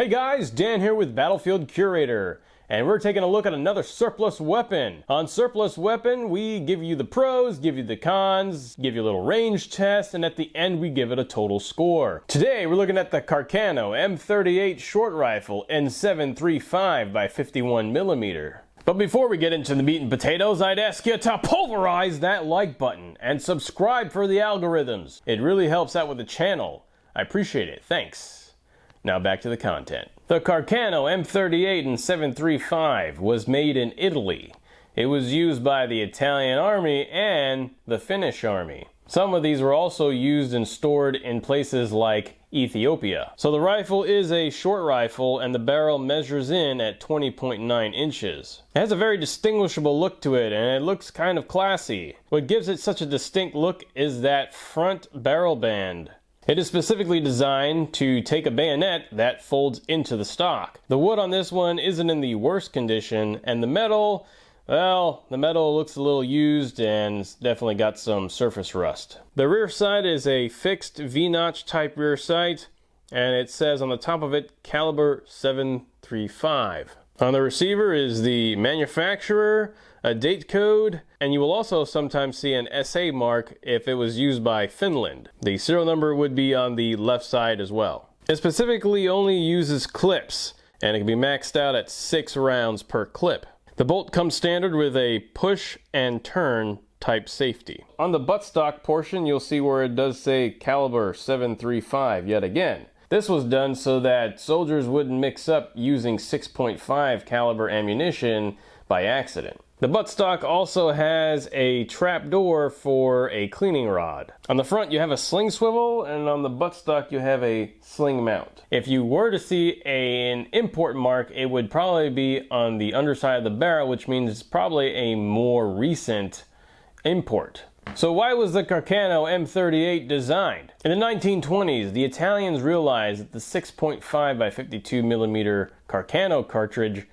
Hey guys, Dan here with Battlefield Curator, and we're taking a look at another surplus weapon. On Surplus Weapon, we give you the pros, give you the cons, give you a little range test, and at the end we give it a total score. Today we're looking at the Carcano M38 Short Rifle N735 by 51mm. But before we get into the meat and potatoes, I'd ask you to pulverize that like button and subscribe for the algorithms. It really helps out with the channel. I appreciate it, thanks. Now back to the content. The Carcano M38 and 735 was made in Italy. It was used by the Italian army and the Finnish army. Some of these were also used and stored in places like Ethiopia. So the rifle is a short rifle and the barrel measures in at 20.9 inches. It has a very distinguishable look to it and it looks kind of classy. What gives it such a distinct look is that front barrel band. It is specifically designed to take a bayonet that folds into the stock. The wood on this one isn't in the worst condition, and the metal, well, the metal looks a little used and it's definitely got some surface rust. The rear sight is a fixed V-notch type rear sight, and it says on the top of it, caliber 735. On the receiver is the manufacturer, a date code, and you will also sometimes see an SA mark if it was used by Finland. The serial number would be on the left side as well. It specifically only uses clips, and it can be maxed out at 6 rounds per clip. The bolt comes standard with a push and turn type safety. On the buttstock portion, you'll see where it does say caliber 735 yet again. This was done so that soldiers wouldn't mix up using 6.5 caliber ammunition by accident. The buttstock also has a trap door for a cleaning rod. On the front you have a sling swivel, and on the buttstock you have a sling mount. If you were to see an import mark, it would probably be on the underside of the barrel, which means it's probably a more recent import. So why was the Carcano M38 designed? In the 1920s, the Italians realized that the 6.5 by 52mm Carcano cartridge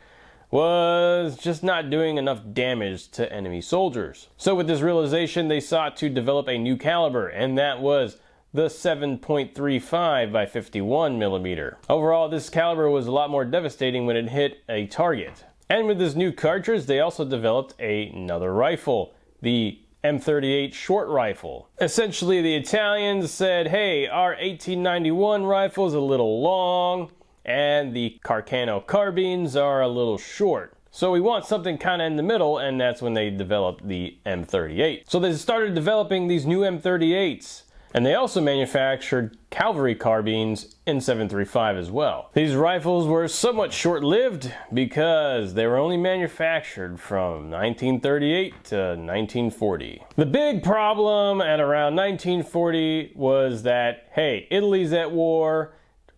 was just not doing enough damage to enemy soldiers. So with this realization, they sought to develop a new caliber, and that was the 7.35 by 51mm. Overall, this caliber was a lot more devastating when it hit a target. And with this new cartridge, they also developed another rifle, the M38 Short Rifle. Essentially, the Italians said, hey, our 1891 rifle is a little long, and the Carcano carbines are a little short. So we want something kind of in the middle, and that's when they developed the M38. So they started developing these new M38s, and they also manufactured cavalry carbines in 735 as well. These rifles were somewhat short-lived because they were only manufactured from 1938 to 1940. The big problem at around 1940 was that, hey, Italy's at war,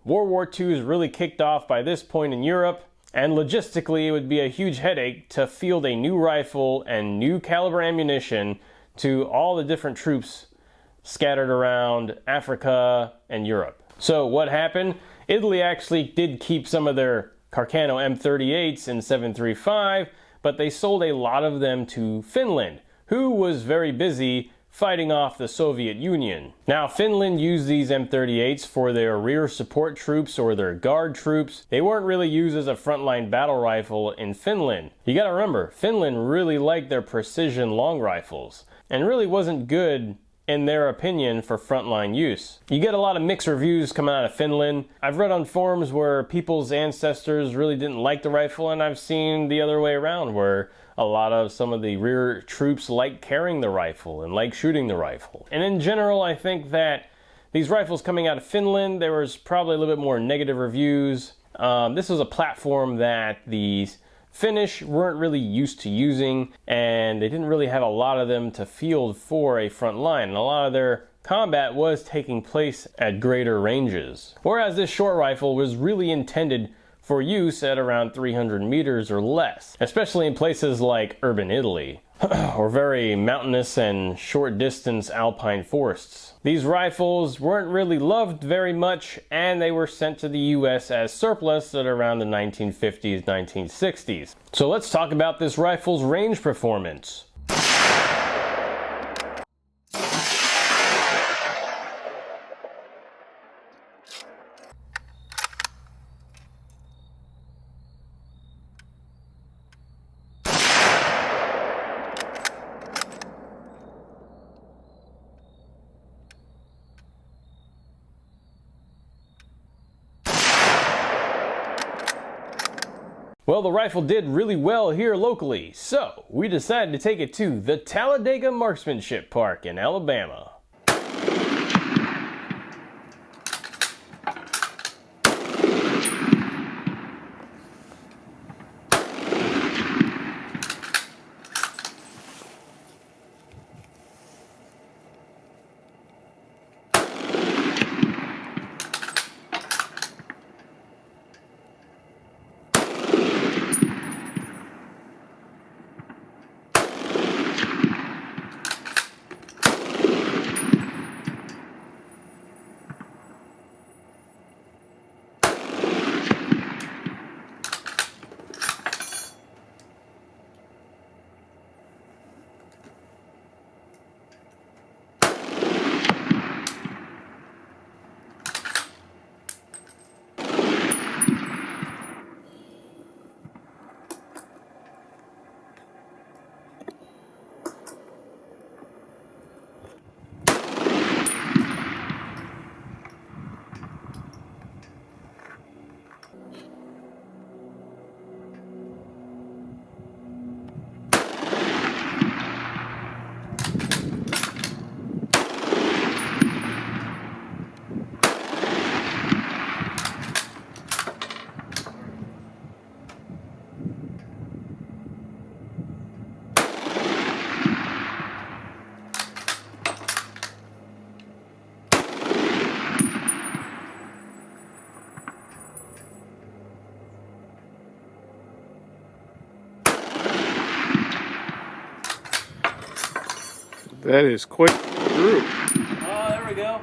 World War II is really kicked off by this point in Europe, and logistically it would be a huge headache to field a new rifle and new caliber ammunition to all the different troops scattered around Africa and Europe. So what happened? Italy actually did keep some of their Carcano M38s in 735, but they sold a lot of them to Finland, who was very busy fighting off the Soviet Union. Now, Finland used these M38s for their rear support troops or their guard troops. They weren't really used as a frontline battle rifle in Finland. You gotta remember, Finland really liked their precision long rifles and really wasn't good in their opinion for frontline use. You get a lot of mixed reviews coming out of Finland. I've read on forums where people's ancestors really didn't like the rifle, and I've seen the other way around where a lot of some of the rear troops like carrying the rifle and like shooting the rifle. And in general, I think that these rifles coming out of Finland, there was probably a little bit more negative reviews. This was a platform that the Finnish weren't really used to using, and they didn't really have a lot of them to field for a front line. And a lot of their combat was taking place at greater ranges. Whereas this short rifle was really intended for use at around 300 meters or less, especially in places like urban Italy, or very mountainous and short distance alpine forests. These rifles weren't really loved very much, and they were sent to the US as surplus at around the 1950s, 1960s. So let's talk about this rifle's range performance. Well, the rifle did really well here locally, so we decided to take it to the Talladega Marksmanship Park in Alabama. That is quite a group. Oh, there we go.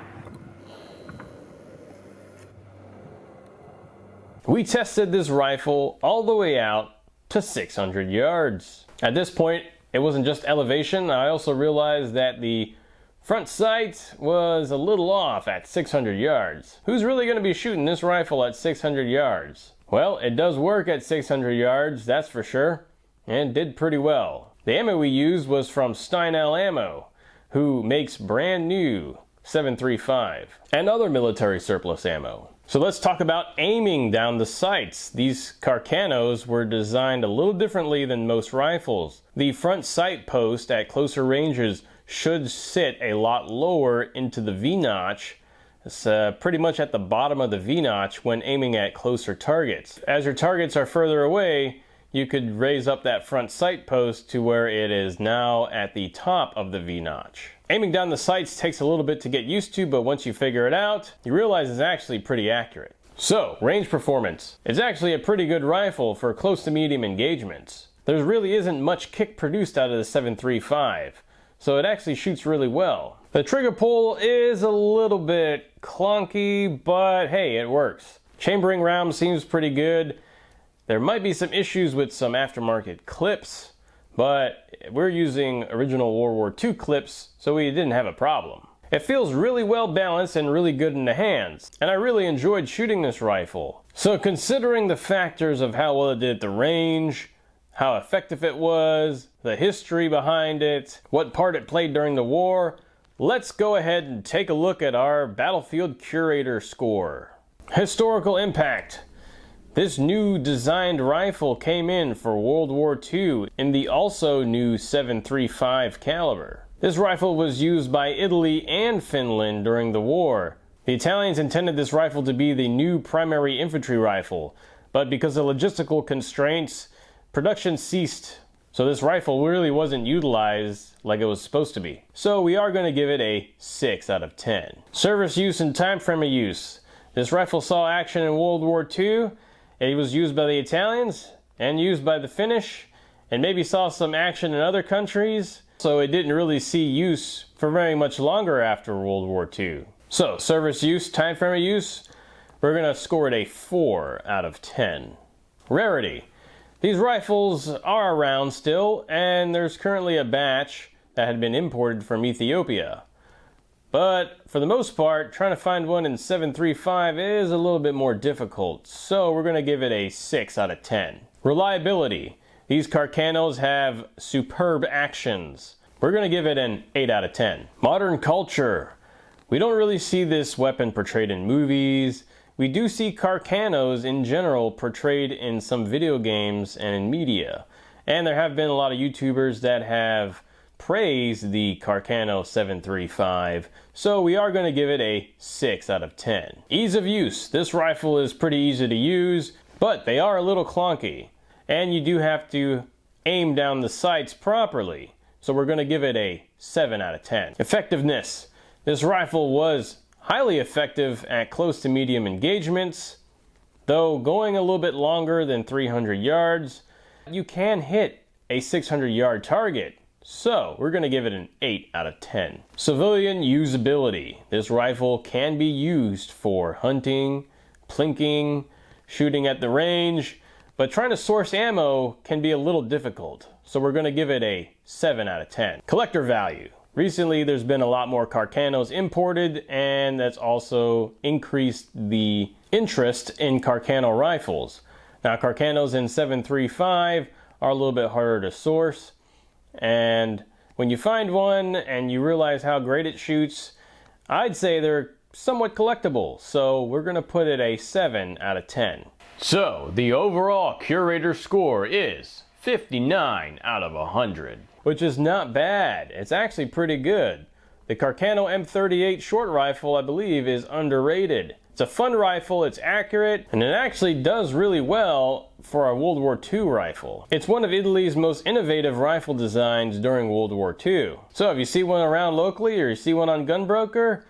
We tested this rifle all the way out to 600 yards. At this point, it wasn't just elevation. I also realized that the front sight was a little off at 600 yards. Who's really going to be shooting this rifle at 600 yards? Well, it does work at 600 yards, that's for sure, and did pretty well. The ammo we used was from Steinel Ammo, who makes brand new 735 and other military surplus ammo. So let's talk about aiming down the sights. These Carcanos were designed a little differently than most rifles. The front sight post at closer ranges should sit a lot lower into the V-notch. It's pretty much at the bottom of the V-notch when aiming at closer targets. As your targets are further away, you could raise up that front sight post to where it is now at the top of the V-notch. Aiming down the sights takes a little bit to get used to, but once you figure it out, you realize it's actually pretty accurate. So, range performance. It's actually a pretty good rifle for close to medium engagements. There really isn't much kick produced out of the 735, so it actually shoots really well. The trigger pull is a little bit clunky, but hey, it works. Chambering round seems pretty good. There might be some issues with some aftermarket clips, but we're using original World War II clips, so we didn't have a problem. It feels really well balanced and really good in the hands, and I really enjoyed shooting this rifle. So considering the factors of how well it did at the range, how effective it was, the history behind it, what part it played during the war, let's go ahead and take a look at our Battlefield Curator score. Historical impact. This new designed rifle came in for World War II in the also new 735 caliber. This rifle was used by Italy and Finland during the war. The Italians intended this rifle to be the new primary infantry rifle, but because of logistical constraints, production ceased. So this rifle really wasn't utilized like it was supposed to be. So we are going to give it a 6 out of 10. Service use and time frame of use. This rifle saw action in World War II. It was used by the Italians and used by the Finnish, and maybe saw some action in other countries, so it didn't really see use for very much longer after World War II. So, service use, time frame of use, we're going to score it a 4 out of 10. Rarity. These rifles are around still, and there's currently a batch that had been imported from Ethiopia. But for the most part, trying to find one in 735 is a little bit more difficult, so we're going to give it a 6 out of 10. Reliability. These Carcanos have superb actions. We're going to give it an 8 out of 10. Modern culture. We don't really see this weapon portrayed in movies. we do see Carcanos in general portrayed in some video games and in media. And there have been a lot of YouTubers that have praised the Carcano 735, so we are going to give it a 6 out of 10. Ease of use. This rifle is pretty easy to use, but they are a little clunky. And you do have to aim down the sights properly, so we're going to give it a 7 out of 10. Effectiveness. This rifle was highly effective at close to medium engagements, though going a little bit longer than 300 yards, you can hit a 600 yard target. So we're going to give it an 8 out of 10. Civilian usability. This rifle can be used for hunting, plinking, shooting at the range, but trying to source ammo can be a little difficult. So we're going to give it a 7 out of 10. Collector value. Recently there's been a lot more Carcanos imported, and that's also increased the interest in Carcano rifles. Now Carcanos in 735 are a little bit harder to source, and when you find one and you realize how great it shoots, I'd say they're somewhat collectible, so we're going to put it a 7 out of 10. So the overall Curator score is 59 out of 100, which is not bad. It's actually pretty good. The Carcano M38 Short Rifle, I believe, is underrated. It's a fun rifle, it's accurate, and it actually does really well for a World War II rifle. It's one of Italy's most innovative rifle designs during World War II. So if you see one around locally or you see one on Gunbroker,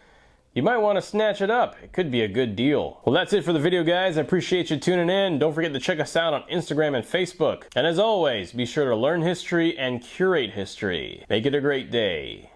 you might want to snatch it up. It could be a good deal. Well, that's it for the video, guys. I appreciate you tuning in. Don't forget to check us out on Instagram and Facebook. And as always, be sure to learn history and curate history. Make it a great day.